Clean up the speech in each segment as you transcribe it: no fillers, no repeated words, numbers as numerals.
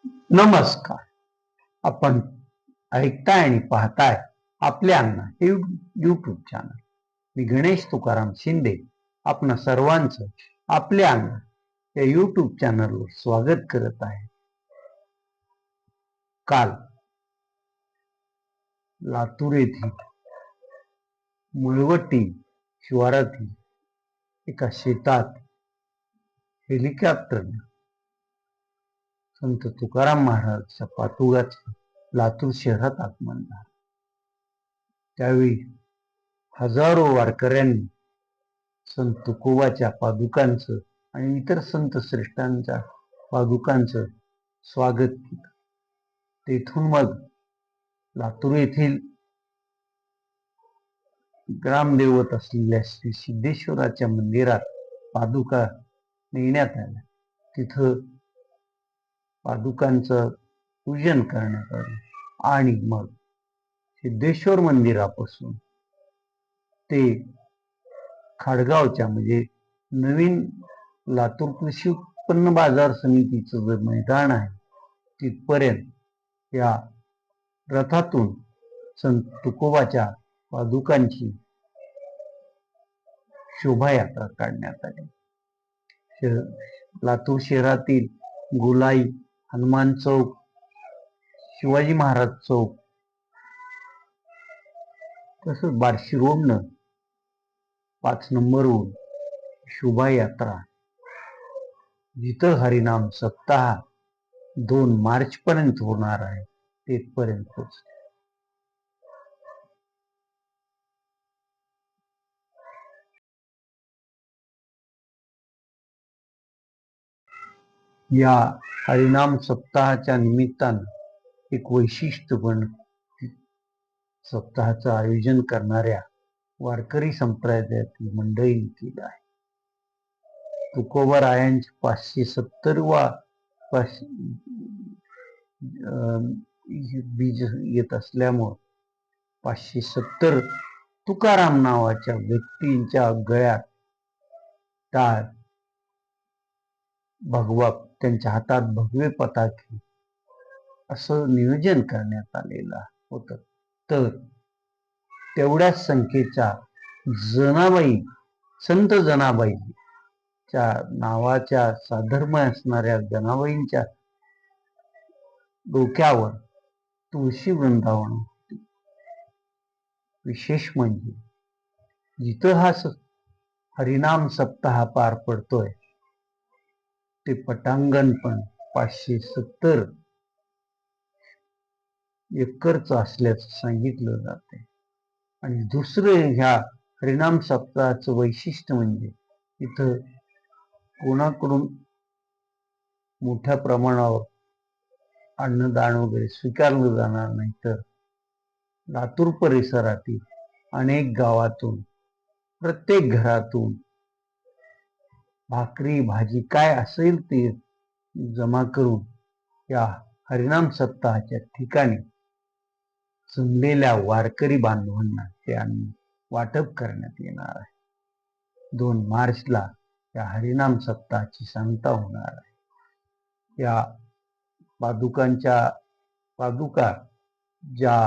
नमस्कार. आपण ऐकताय आणि पाहताय आपले अण्णा हे युट्यूब चॅनल. मी गणेश तुकाराम शिंदे आपणा सर्वांचं आपले अण्णा या युट्यूब चॅनलवर स्वागत करत आहे. काल लातूर येथील मुळवटी शिवारातील एका शेतात हेलिकॉप्टरने संत तुकाराम महाराजच्या पादुकांचं लातूर शहरात आगमन झालं. त्यावेळी हजारो वारकऱ्यांनी संत तुकोबाच्या पादुकांचं आणि इतर संत श्रेष्ठांच्या पादुकांचं स्वागत केलं. तेथून मग लातूर येथील ग्रामदैवत असलेल्या श्री सिद्धेश्वराच्या मंदिरात पादुका नेण्यात आल्या. तिथं पादुकांचं पूजन करण्यात आलं आणि मग सिद्धेश्वर मंदिरापासून ते खाडगावच्या म्हणजे नवीन लातूर कृषी उत्पन्न बाजार समितीचं जे मैदान आहे तिथपर्यंत या रथातून संत तुकोबाच्या पादुकांची शोभायात्रा काढण्यात आली. लातूर शहरातील गुलाई, हनुमान चौक, शिवाजी महाराज चौक तसंच बार्शी रोडनं 5 नंबरवरून शोभायात्रा जिथं हरिनाम सप्ताह 2 मार्च पर्यंत होणार आहे तेथपर्यंत पोहोचले. या हरिनाम सप्ताहाच्या निमित्तानं एक वैशिष्ट्यपूर्ण सप्ताहाचं आयोजन करणाऱ्या वारकरी संप्रदायातील मंडळींनी केलं आहे. तुकोबारायांचे 570वा बीज येत असल्यामुळं 570 तुकाराम नावाच्या व्यक्तींच्या गळ्यात टाळ, भगवा, त्यांच्या हातात भगवे पताके असं नियोजन करण्यात आलेलं होतं. तर तेवढ्याच संख्येच्या जनाबाई, संत जनाबाईच्या नावाच्या साधर्म्य असणाऱ्या जनाबाईंच्या डोक्यावर तुळशी वृंदावन होती. विशेष म्हणजे जिथं हा हरिनाम सप्ताह पार पडतोय ते पटांगण पण 570 एकरच असल्याचं सांगितलं जाते. आणि दुसरं ह्या हरिनाम सप्ताहाचं वैशिष्ट्य म्हणजे इथं कोणाकडून मोठ्या प्रमाणावर अन्नदान वगैरे स्वीकारलं जाणार नाही, तर लातूर परिसरातील अनेक गावातून प्रत्येक घरातून भाकरी भाजी काय असेल ते जमा करून या हरिनाम सप्ताहाच्या ठिकाणी जमलेल्या वारकरी बांधवांना ते अन्न वाटप करण्यात येणार आहे. 2 मार्चला या हरिनाम सप्ताहाची सांगता होणार आहे. या पादुका ज्या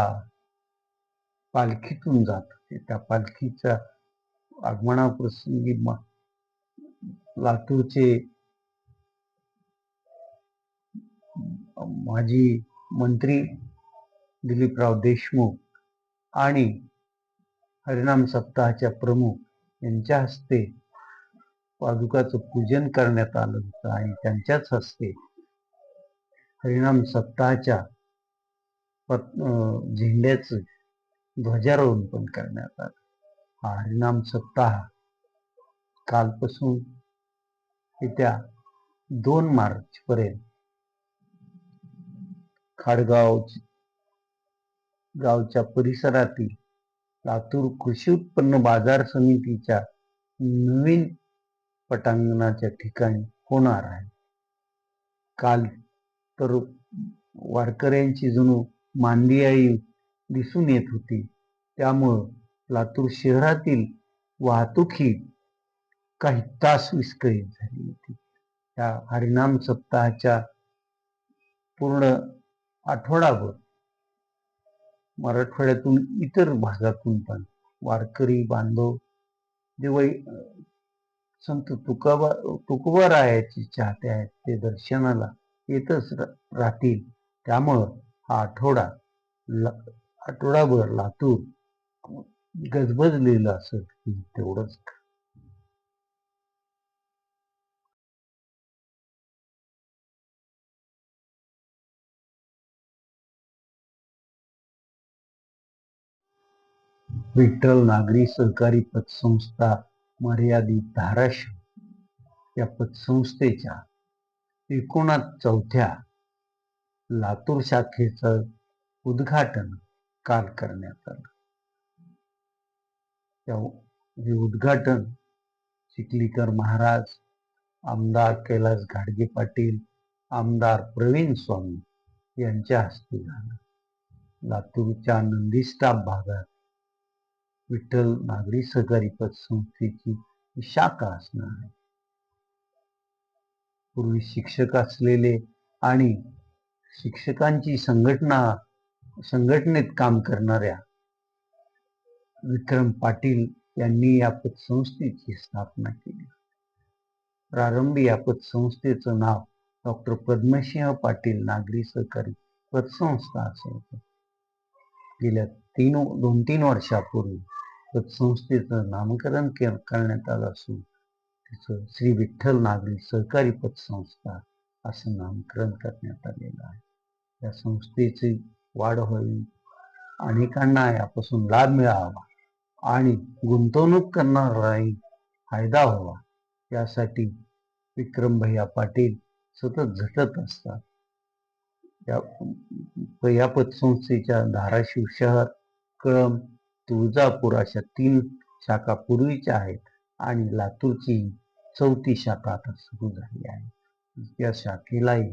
पालखीतून जातात त्या पालखीच्या आगमनाप्रसंगी लातूरचे माजी मंत्री दिलीपराव देशमुख आणि हरिनाम सप्ताहाच्या प्रमुख यांच्या हस्ते पादुकाचं पूजन करण्यात आलं होतं आणि त्यांच्याच हस्ते हरिनाम सप्ताहाच्या झेंड्याचं ध्वजारोहण पण करण्यात आलं. हा हरिनाम सप्ताह कालपासून येत्या 2 मार्च पर्यंत खाडगाव गावच्या परिसरातील लातूर कृषी उत्पन्न बाजार समितीच्या नवीन पटांगणाच्या ठिकाणी होणार आहे. काल तर वारकऱ्यांची जणू मांदियाळी दिसून येत होती. त्यामुळं लातूर शहरातील वाहतूक ही काही तास विस्कळीत झाली होती. त्या हरिनाम सप्ताहाच्या पूर्ण आठवडाभर मराठवाड्यातून इतर भागातून पण वारकरी बांधव जे संत तुकोबारायाचे चाहते आहेत ते दर्शनाला येतच राहतील. त्यामुळं हा आठवडाभर लातूर गजबजलेलं असत तेवढंच. विठ्ठल नागरी सहकारी पतसंस्था मर्यादित धाराशिव या पतसंस्थेच्या 49व्या लातूर शाखेचं उद्घाटन काल करण्यात आलं. हे उद्घाटन चिखलीकर महाराज, आमदार कैलास घाडगे पाटील, आमदार प्रवीण स्वामी यांच्या हस्ते झालं. लातूरच्या नंदीस्टाप भागात विठ्ठल नागरी सहकारी पतसंस्थेची शाखा असणार आहे. पूर्वी शिक्षक असलेले आणि शिक्षकांची संघटनेत काम करणाऱ्या विक्रम पाटील यांनी या पतसंस्थेची स्थापना केली. प्रारंभी या पतसंस्थेचं नाव डॉक्टर पद्मसिंह पाटील नागरी सहकारी पतसंस्था असं होतं. गेल्या 2-3 वर्षापूर्वी पतसंस्थेचं नामकरण करण्यात आलं असून तिचं श्री विठ्ठल नागरी सहकारी पतसंस्था असं नामकरण करण्यात आलेलं आहे. या संस्थेची वाढ व्हावी, अनेकांना यापासून लाभ मिळावा आणि गुंतवणूक करणाराही फायदा व्हावा यासाठी विक्रम भैया पाटील सतत झटत असतात. या पतसंस्थेच्या धाराशिव शहर, कळंब, तुळजापूर अशा 3 शाखा पूर्वीच्या आहेत आणि लातूरची 4थी शाखा आता सुरू झाली आहे. या शाखेलाही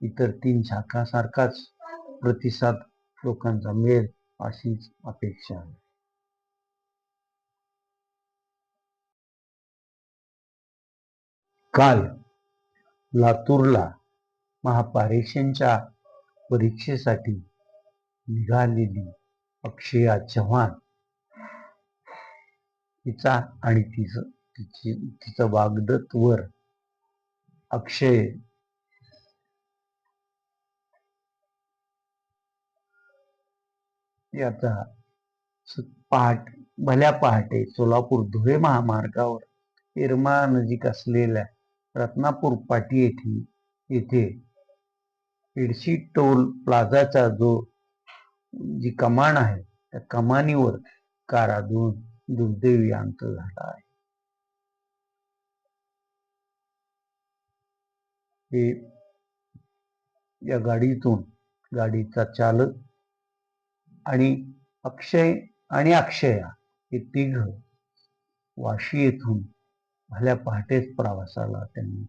इतर 3 शाखांसारखाच प्रतिसाद लोकांचा मिळेल अशीच अपेक्षा आहे. काल लातूरला महापारेषणच्या परीक्षेसाठी निघालेली अक्षया चव्हाण तिचा आणि तिचं वाग्दत्त वर अक्षय याचा भल्या पहाटे सोलापूर धुळे महामार्गावर येरमाळा नजीक असलेल्या रत्नापूर पाटी येथे एडशी टोल प्लाझाचा जी कमान आहे त्या कमानीवर कार आदळून दुर्दैवी अंत झाला आहे. या गाडीचा चालक आणि अक्षया हे 3 वाशी येथून भल्या पहाटेच प्रवासाला त्यांनी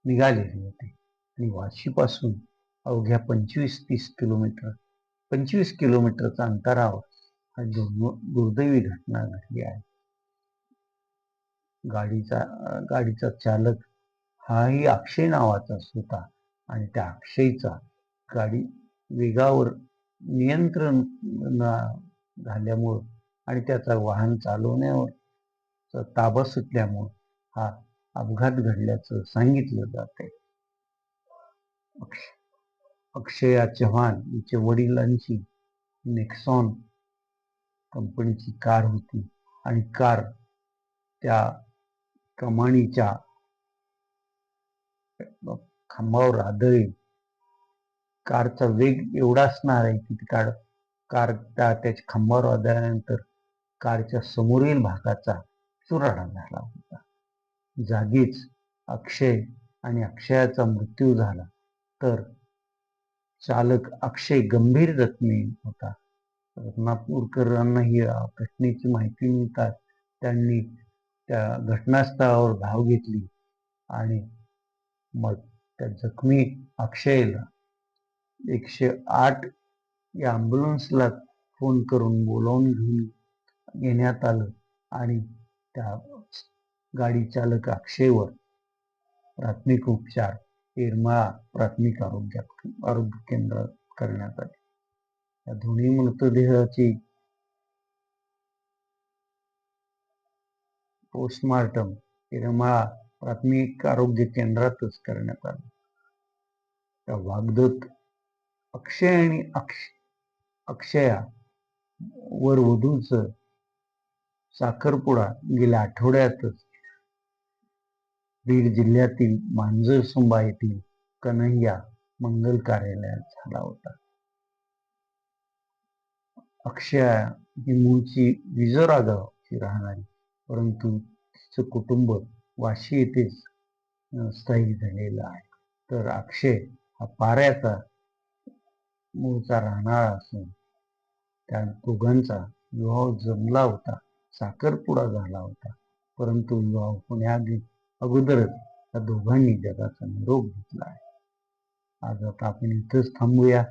निघालेले होते आणि वाशीपासून अवघ्या 25 किलोमीटरच्या अंतरावर हा दुर्दैवी घटना घडली आहे. गाडीचा चालक हाही अक्षय नावाचाच होता आणि त्या अक्षयचा गाडी वेगावर नियंत्रण झाल्यामुळं आणि त्याचा वाहन चालवण्यावर ताबा सुटल्यामुळं हा अपघात घडल्याचं सांगितलं जात आहे. अक्षया चव्हाण हिच्या वडिलांची नेक्सॉन कंपनीची कार होती आणि कार त्या कमानीच्या खांबावर आदळली. कारचा वेग एवढा असणार आहे की कार त्याच्या खांबावर आदळल्यानंतर कारच्या समोरील भागाचा चुराडा झाला होता. जागीच अक्षय आणि अक्षयाचा मृत्यू झाला तर चालक अक्षय गंभीर जखमी होता. रत्नापूरकरांना ही घटनेची माहिती मिळताच त्यांनी त्या घटनास्थळावर धाव घेतली आणि मग त्या जखमी अक्षयला 108 या ॲम्ब्युलन्सला फोन करून बोलावून घेण्यात आलं आणि त्या गाडी चालक अक्षयवर प्राथमिक उपचार येरमाळा प्राथमिक आरोग्य केंद्रात करण्यात आली. या दोन्ही मृतदेहाची पोस्टमार्टम येरमाळा प्राथमिक आरोग्य केंद्रातच करण्यात आलं. त्या वागदत्त अक्षय आणि अक्षया वर वधूच साखरपुडा गेल्या आठवड्यातच बीड जिल्ह्यातील मांजरसुंबा येथील कन्हैया मंगल कार्यालयात झाला होता. अक्षया ही मूळची विजोरा गावची राहणारी, परंतु तिचं कुटुंब वाशी येथेच स्थायिक झालेलं आहे. तर अक्षय हा पाऱ्याचा मूळचा राहणारा असून त्या दोघांचा विवाह जमला होता, साखरपुडा झाला होता, परंतु विवाह होण्याआधी अगोदरच त्या दोघांनी जगाचा निरोप घेतला आहे. आज आता आपण इथंच थांबूया.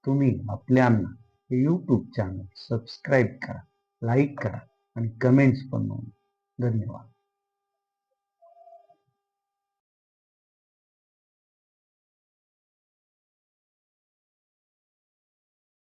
तुम्ही आपल्यांना हे यूट्यूब चॅनल सबस्क्राईब करा, लाईक करा आणि कमेंट्स पण नोंदवा. धन्यवाद.